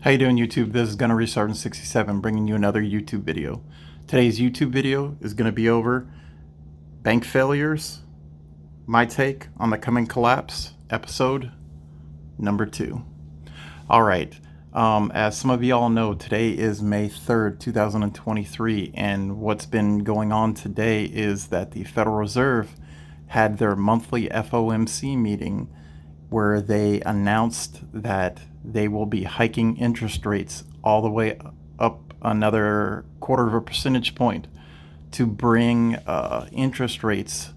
How you doing, YouTube? This is Gonna Restart in 67, bringing you another YouTube video. Today's YouTube video is going to be over bank failures, my take on the coming collapse, episode number 2. All right, as some of y'all know, today is May 3rd, 2023, and what's been going on today is that the Federal Reserve had their monthly FOMC meeting where they announced that they will be hiking interest rates all the way up another quarter of a percentage point to bring interest rates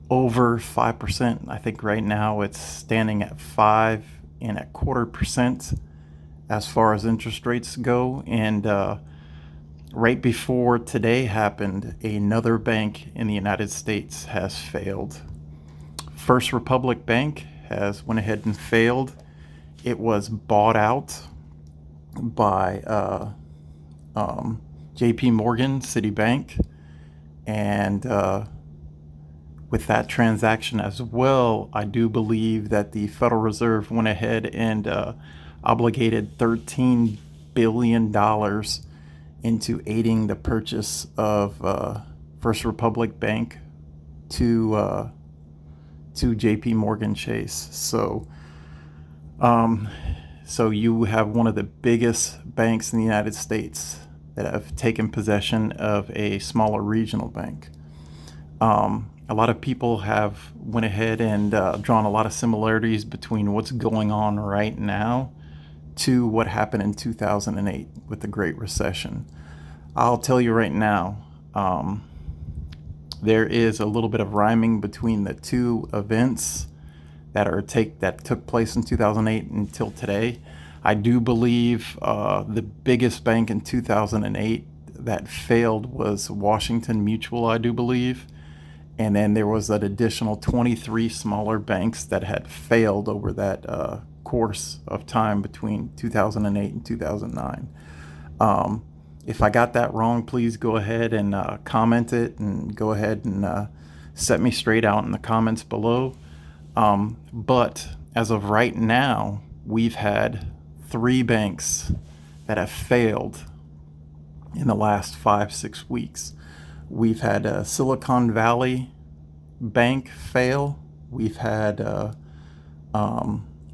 over 5%. I think right now it's standing at 5.25% as far as interest rates go. And right before today happened, another bank in the United States has failed. First Republic Bank has went ahead and failed. It was bought out by JP Morgan, Citibank, and with that transaction as well, I do believe that the Federal Reserve went ahead and obligated $13 billion into aiding the purchase of First Republic Bank to JP Morgan Chase. So you have one of the biggest banks in the United States that have taken possession of a smaller regional bank. A lot of people have went ahead and drawn a lot of similarities between what's going on right now to what happened in 2008 with the Great Recession. I'll tell you right now, there is a little bit of rhyming between the two events that took place in 2008 until today. I do believe the biggest bank in 2008 that failed was Washington Mutual, I do believe. And then there was an additional 23 smaller banks that had failed over that course of time between 2008 and 2009. If I got that wrong, please go ahead and comment it, and go ahead and set me straight out in the comments below. But as of right now, we've had 3 banks that have failed in the last 5-6 weeks. We've had Silicon Valley Bank fail. We've had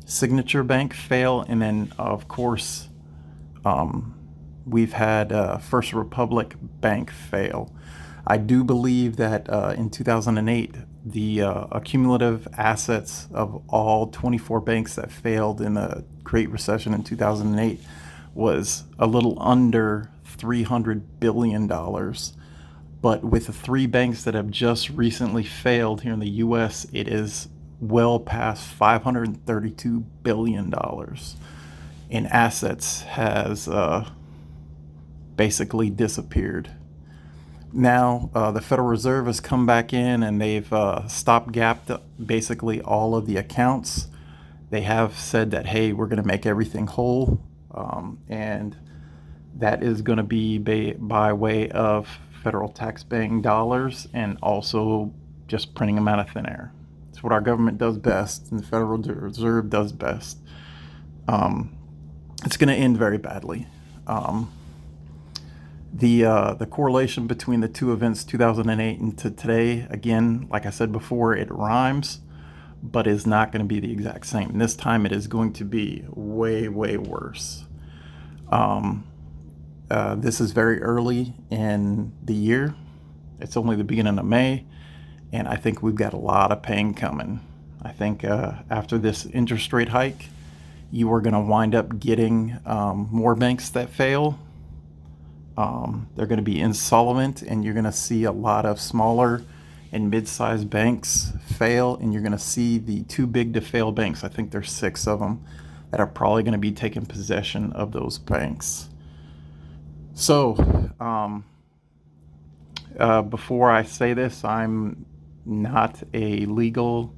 Signature Bank fail. And then, of course, we've had First Republic Bank fail. I do believe that in 2008, the accumulative assets of all 24 banks that failed in the Great Recession in 2008 was a little under $300 billion. But with the 3 banks that have just recently failed here in the U.S., it is well past $532 billion in assets has basically disappeared. Now, the Federal Reserve has come back in and they've stopgapped basically all of the accounts. They have said that, hey, we're going to make everything whole. And that is going to be by way of federal tax-paying dollars and also just printing them out of thin air. It's what our government does best and the Federal Reserve does best. It's going to end very badly. The correlation between the two events, 2008 and to today, again, like I said before, it rhymes, but is not going to be the exact same. And this time it is going to be way, way worse. This is very early in the year. It's only the beginning of May, and I think we've got a lot of pain coming. I think after this interest rate hike, you are going to wind up getting more banks that fail. They're going to be insolvent, and you're going to see a lot of smaller and mid-sized banks fail, and you're going to see the too big to fail banks. I think there's 6 of them that are probably going to be taking possession of those banks. So, before I say this, I'm not a legal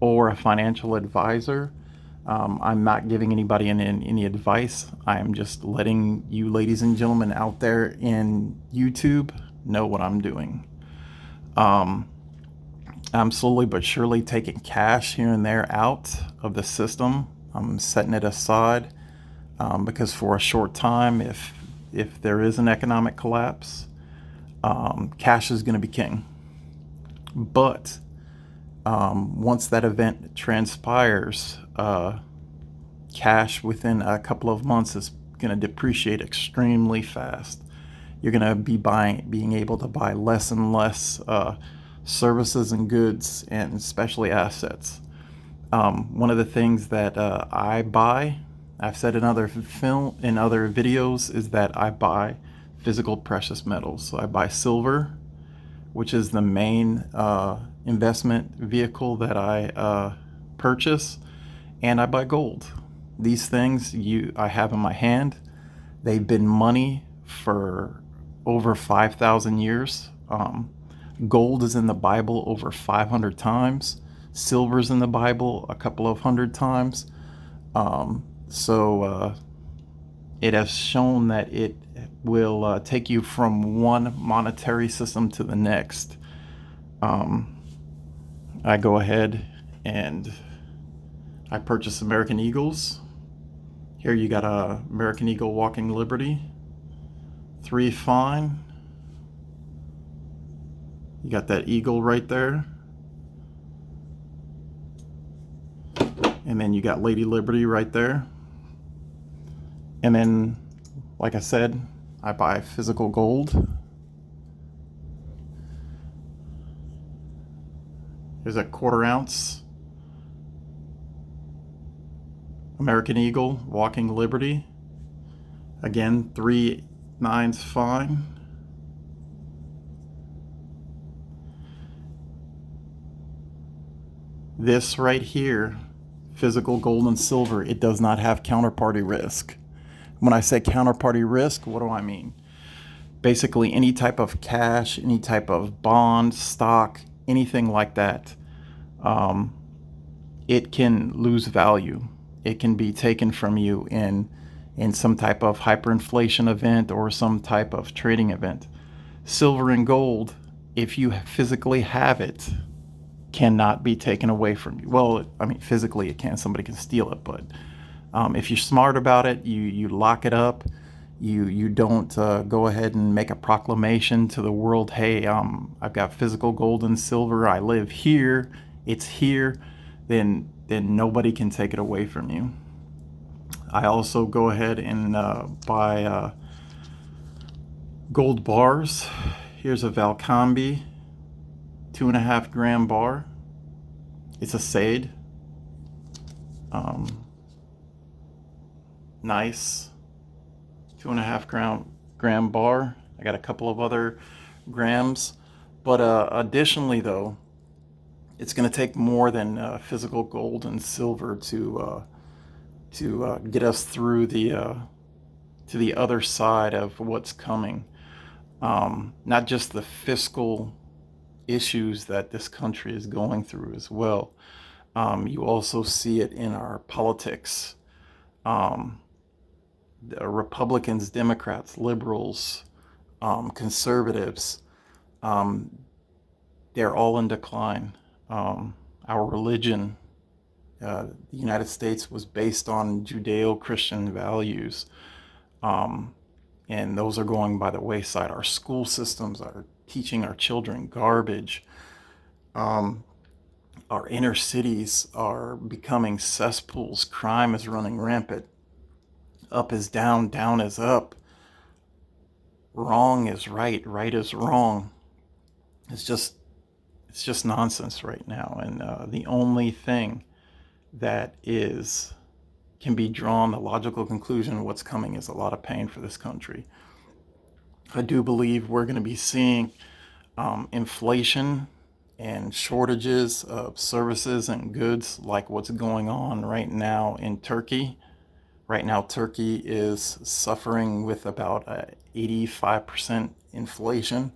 or a financial advisor. I'm not giving anybody any advice. I'm just letting you ladies and gentlemen out there in YouTube know what I'm doing. I'm slowly but surely taking cash here and there out of the system. I'm setting it aside. because for a short time, if there is an economic collapse, cash is going to be king. But once that event transpires, cash within a couple of months is going to depreciate extremely fast. You're going to be being able to buy less and less services and goods, and especially assets. One of the things that I buy, I've said in other videos, is that I buy physical precious metals. So I buy silver, which is the main investment vehicle that I purchase, and I buy gold. These things I have in my hand. They've been money for over 5,000 years. Gold is in the Bible over 500 times. Silver's in the Bible a couple of hundred times. So it has shown that it will take you from one monetary system to the next. I go ahead and I purchase American Eagles. Here you got a American Eagle Walking Liberty. 3 fine. You got that eagle right there. And then you got Lady Liberty right there. And then, like I said, I buy physical gold. Here's a 1/4 ounce American Eagle Walking Liberty. Again, 3 9s fine. This right here, physical gold and silver, it does not have counterparty risk. When I say counterparty risk, what do I mean? Basically, any type of cash, any type of bond, stock, anything like that, it can lose value. It can be taken from you in some type of hyperinflation event or some type of trading event. Silver and gold, if you physically have it, cannot be taken away from you. Well, I mean, physically it can. Somebody can steal it, but if you're smart about it, you lock it up. You don't go ahead and make a proclamation to the world, hey, I've got physical gold and silver, I live here, it's here, then nobody can take it away from you. I also go ahead and buy gold bars. Here's a Valcambi 2.5 gram bar. It's a Sade. Nice 2.5 gram bar. I got a couple of other grams, but additionally though, it's going to take more than physical gold and silver to get us through to the other side of what's coming. Not just the fiscal issues that this country is going through as well. You also see it in our politics. The Republicans, Democrats, liberals, conservatives, they're all in decline. Our religion, the United States, was based on Judeo-Christian values, and those are going by the wayside. Our school systems are teaching our children garbage. Our inner cities are becoming cesspools. Crime is running rampant. Up is down, down is up. Wrong is right, right is wrong. It's just nonsense right now. And the only thing that can be drawn the logical conclusion of what's coming is a lot of pain for this country. I do believe we're going to be seeing inflation and shortages of services and goods like what's going on right now in Turkey. Right now, Turkey is suffering with about 85% inflation.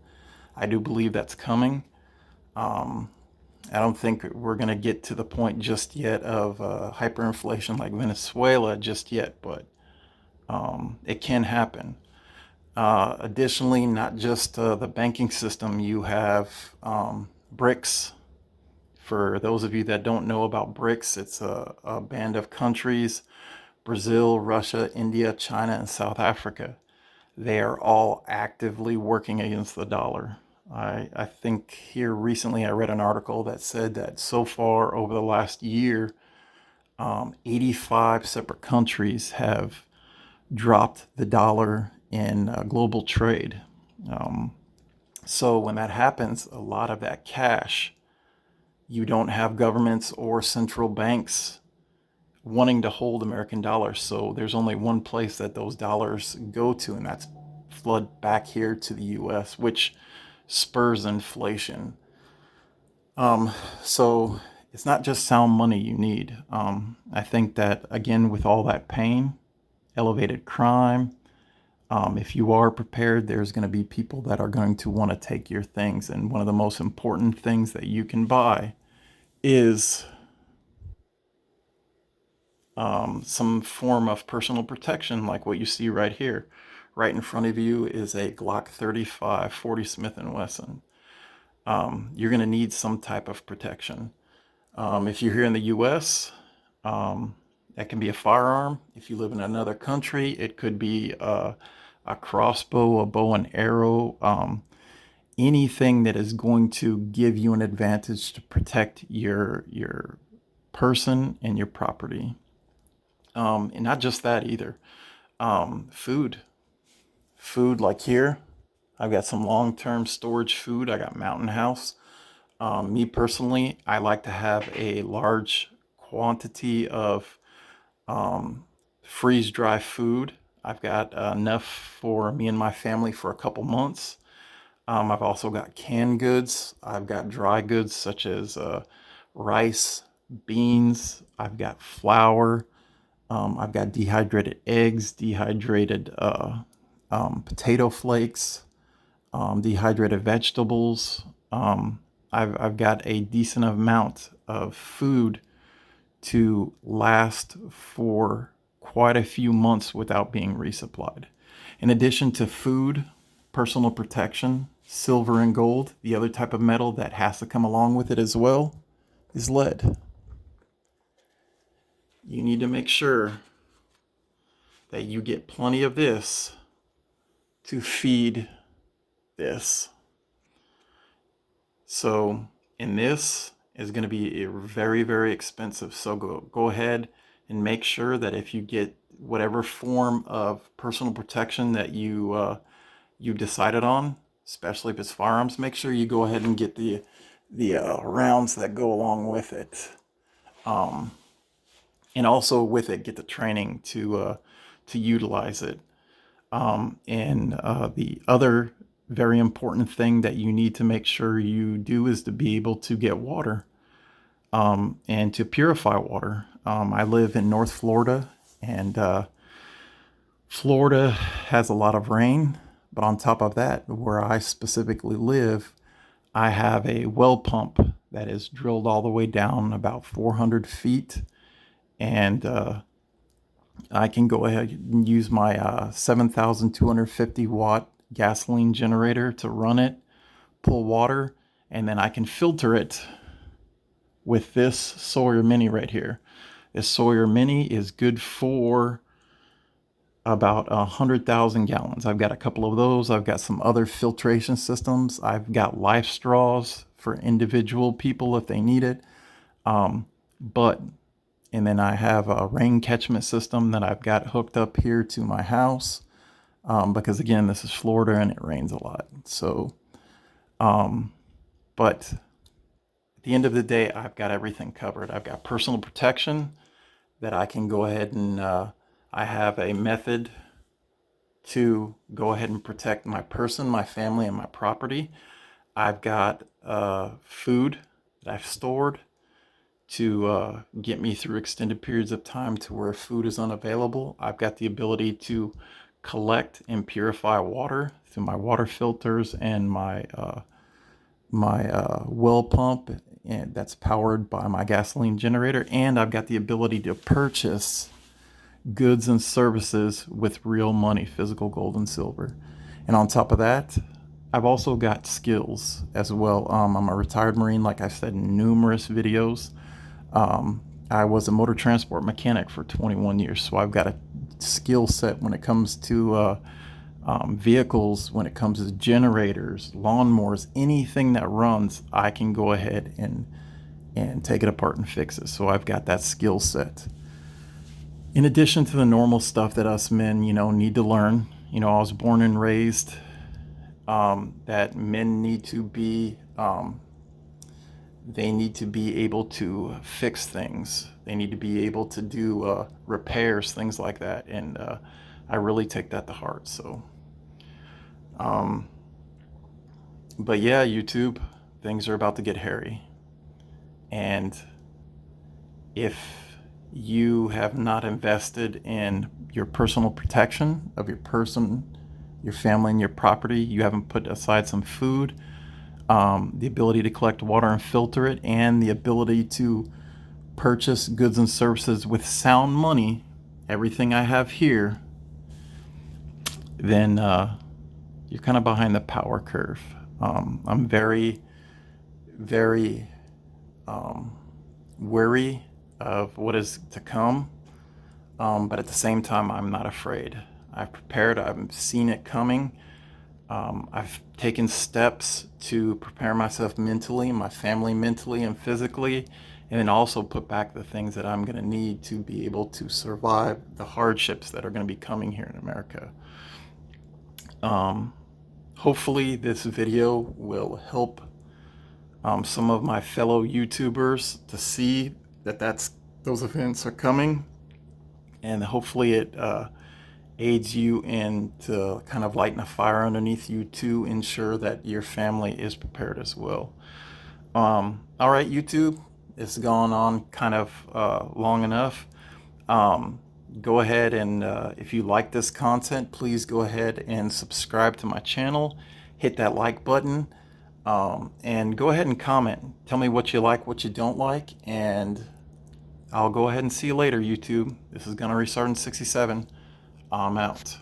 I do believe that's coming. I don't think we're going to get to the point just yet of hyperinflation like Venezuela just yet, but it can happen. Additionally, not just the banking system, you have BRICS. For those of you that don't know about BRICS, it's a band of countries Brazil, Russia, India, China, and South Africa. They are all actively working against the dollar. I think here recently I read an article that said that so far over the last year, 85 separate countries have dropped the dollar in global trade. Um, so when that happens, a lot of that cash, you don't have governments or central banks wanting to hold American dollars. So there's only one place that those dollars go to, and that's flood back here to the US, which spurs inflation. So it's not just sound money you need. I think that, again, with all that pain, elevated crime, if you are prepared, there's going to be people that are going to want to take your things. And one of the most important things that you can buy is some form of personal protection, like what you see right here. Right in front of you is a Glock 35 40 Smith & Wesson. You're going to need some type of protection. If you're here in the US, that can be a firearm. If you live in another country, it could be a crossbow, a bow and arrow, anything that is going to give you an advantage to protect your person and your property. And not just that either. Food. Food, like here, I've got some long-term storage food. I got Mountain House. Me personally, I like to have a large quantity of freeze dry food. I've got enough for me and my family for a couple months. I've also got canned goods. I've got dry goods such as rice, beans. I've got flour. I've got dehydrated eggs, dehydrated potato flakes, dehydrated vegetables. I've got a decent amount of food to last for quite a few months without being resupplied. In addition to food, personal protection, silver and gold, the other type of metal that has to come along with it as well is lead. You need to make sure that you get plenty of this to feed this. So, and this is going to be very, very expensive. So go ahead and make sure that if you get whatever form of personal protection that you've decided on, especially if it's firearms, make sure you go ahead and get the rounds that go along with it. And also with it, get the training to utilize it. And the other very important thing that you need to make sure you do is to be able to get water and to purify water. I live in North Florida, and Florida has a lot of rain, but on top of that, where I specifically live, I have a well pump that is drilled all the way down about 400 feet, and I can go ahead and use my 7,250 watt gasoline generator to run it, pull water, and then I can filter it with this Sawyer Mini right here. This Sawyer Mini is good for about 100,000 gallons. I've got a couple of those. I've got some other filtration systems. I've got life straws for individual people if they need it. And then I have a rain catchment system that I've got hooked up here to my house. Because again, this is Florida and it rains a lot. So, but at the end of the day, I've got everything covered. I've got personal protection that I can go ahead and, I have a method to go ahead and protect my person, my family, and my property. I've got food that I've stored to get me through extended periods of time to where food is unavailable. I've got the ability to collect and purify water through my water filters and my well pump, and that's powered by my gasoline generator. And I've got the ability to purchase goods and services with real money, physical gold and silver. And on top of that, I've also got skills as well. I'm a retired Marine, like I said in numerous videos. I was a motor transport mechanic for 21 years, so I've got a skill set when it comes to vehicles, when it comes to generators, lawnmowers, anything that runs, I can go ahead and take it apart and fix it. So I've got that skill set. In addition to the normal stuff that us men, need to learn. I was born and raised that men need to be they need to be able to fix things. They need to be able to do repairs, things like that. And I really take that to heart. So, but yeah, YouTube, things are about to get hairy. And if you have not invested in your personal protection of your person, your family, and your property, you haven't put aside some food, the ability to collect water and filter it, and the ability to purchase goods and services with sound money, everything I have here, then you're kind of behind the power curve. I'm very, very wary of what is to come, but at the same time, I'm not afraid. I've prepared. I've seen it coming. I've taken steps to prepare myself mentally, my family mentally and physically, and then also put back the things that I'm going to need to be able to survive the hardships that are going to be coming here in America. Hopefully this video will help some of my fellow YouTubers to see that those events are coming, and hopefully it aids you in to kind of lighten a fire underneath you to ensure that your family is prepared as well. All right, YouTube, it's gone on kind of long enough. Go ahead and if you like this content, please go ahead and subscribe to my channel, hit that like button, and go ahead and comment. Tell me what you like, what you don't like, and I'll go ahead and see you later, YouTube. This is Gonna Restart in 67. I'm out.